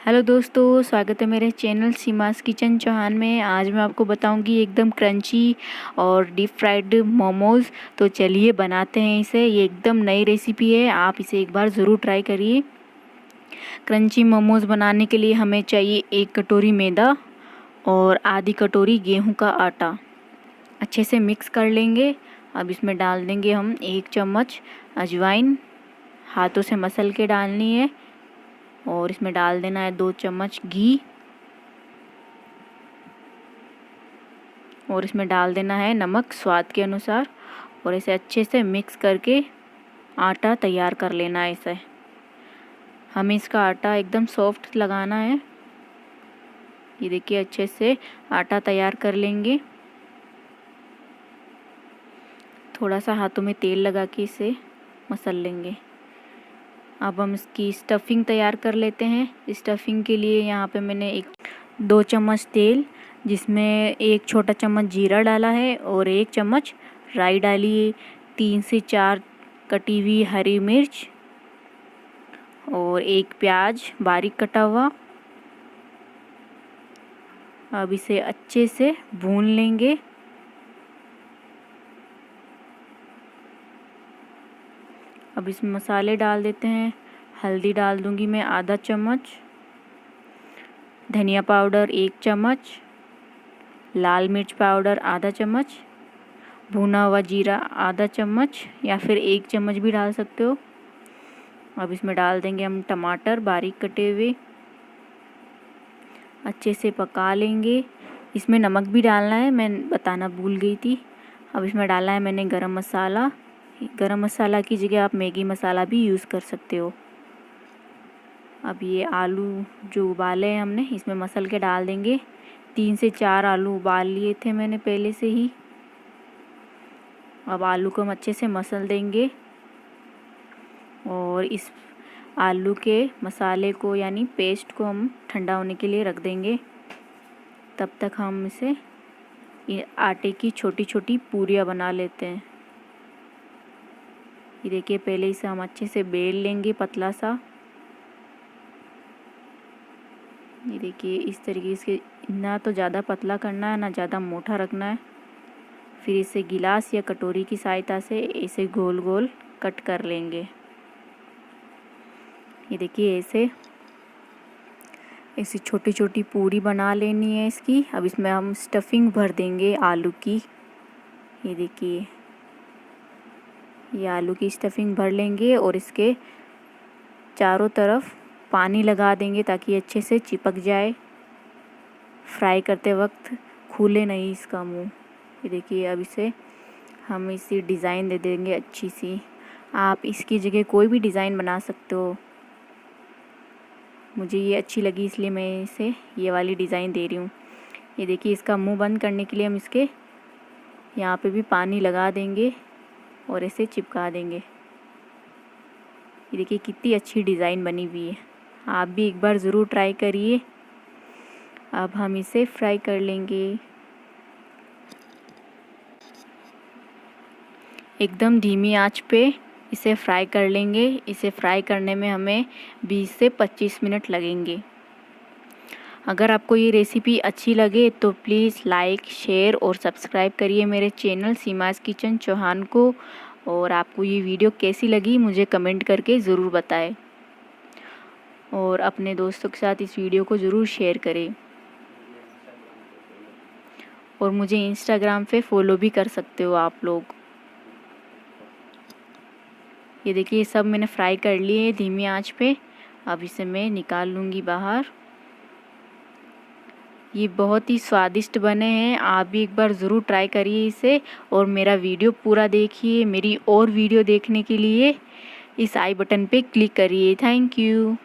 Hello दोस्तों, स्वागत है मेरे चैनल सीमास किचन चौहान में। आज मैं आपको बताऊंगी एकदम क्रंची और डीप फ्राइड मोमोज़। तो चलिए बनाते हैं इसे। ये एकदम नई रेसिपी है, आप इसे एक बार ज़रूर ट्राई करिए। क्रंची मोमोज़ बनाने के लिए हमें चाहिए 1 कटोरी मैदा और आधी कटोरी गेहूं का आटा। अच्छे से मिक्स कर लेंगे। अब इसमें डाल देंगे हम 1 चम्मच अजवाइन, हाथों से मसल के डालनी है। और इसमें डाल देना है 2 चम्मच घी और इसमें डाल देना है नमक स्वाद के अनुसार। और इसे अच्छे से मिक्स करके आटा तैयार कर लेना है। इसे हमें इसका आटा एकदम सॉफ्ट लगाना है। ये देखिए, अच्छे से आटा तैयार कर लेंगे। थोड़ा सा हाथों में तेल लगा के इसे मसल लेंगे। अब हम इसकी स्टफिंग तैयार कर लेते हैं। स्टफिंग के लिए यहाँ पे मैंने 2 चम्मच तेल, जिसमें 1 छोटा चम्मच जीरा डाला है और 1 चम्मच राई डाली है। 3 से 4 कटी हुई हरी मिर्च और 1 प्याज बारीक कटा हुआ। अब इसे अच्छे से भून लेंगे। अब इसमें मसाले डाल देते हैं। हल्दी डाल दूंगी मैं आधा चम्मच, धनिया पाउडर 1 चम्मच, लाल मिर्च पाउडर आधा चम्मच, भुना हुआ जीरा आधा चम्मच या फिर 1 चम्मच भी डाल सकते हो। अब इसमें डाल देंगे हम टमाटर बारीक कटे हुए। अच्छे से पका लेंगे। इसमें नमक भी डालना है, मैं बताना भूल गई थी। अब इसमें डाला है मैंने गरम मसाला। गरम मसाला की जगह आप मैगी मसाला भी यूज़ कर सकते हो। अब ये आलू जो उबाले हैं हमने, इसमें मसल के डाल देंगे। 3 से 4 आलू उबाल लिए थे मैंने पहले से ही। अब आलू को हम अच्छे से मसल देंगे और इस आलू के मसाले को यानी पेस्ट को हम ठंडा होने के लिए रख देंगे। तब तक हम इसे आटे की छोटी छोटी पूरियाँ बना लेते हैं। ये देखिए, पहले इसे हम अच्छे से बेल लेंगे पतला सा। ये देखिए, इस तरीके से ना तो ज़्यादा पतला करना है ना ज़्यादा मोटा रखना है। फिर इसे गिलास या कटोरी की सहायता से इसे गोल गोल कट कर लेंगे। ये देखिए, ऐसी छोटी छोटी पूरी बना लेनी है इसकी। अब इसमें हम स्टफिंग भर देंगे आलू की। ये देखिए, ये आलू की स्टफिंग भर लेंगे और इसके चारों तरफ पानी लगा देंगे ताकि अच्छे से चिपक जाए। फ्राई करते वक्त खुले नहीं इसका मुंह। ये देखिए, अब इसे हम इसी डिज़ाइन दे देंगे अच्छी सी। आप इसकी जगह कोई भी डिज़ाइन बना सकते हो। मुझे ये अच्छी लगी इसलिए मैं इसे ये वाली डिज़ाइन दे रही हूँ। ये देखिए, इसका मुंह बंद करने के लिए हम इसके यहाँ पे भी पानी लगा देंगे और इसे चिपका देंगे। ये देखिए, कितनी अच्छी डिज़ाइन बनी हुई है। आप भी एक बार ज़रूर ट्राई करिए। अब हम इसे फ्राई कर लेंगे। एकदम धीमी आंच पे इसे फ्राई कर लेंगे। इसे फ्राई करने में हमें 20 से 25 मिनट लगेंगे। अगर आपको ये रेसिपी अच्छी लगे तो प्लीज़ लाइक, शेयर और सब्सक्राइब करिए मेरे चैनल सीमास किचन चौहान को। और आपको ये वीडियो कैसी लगी मुझे कमेंट करके ज़रूर बताएं। और अपने दोस्तों के साथ इस वीडियो को ज़रूर शेयर करें। और मुझे इंस्टाग्राम पे फॉलो भी कर सकते हो आप लोग। ये देखिए, सब मैंने फ्राई कर लिए धीमी आंच पे। अब इसे मैं निकाल लूँगी बाहर। ये बहुत ही स्वादिष्ट बने हैं। आप भी एक बार ज़रूर ट्राई करिए इसे और मेरा वीडियो पूरा देखिए। मेरी और वीडियो देखने के लिए इस आई बटन पे क्लिक करिए। Thank you.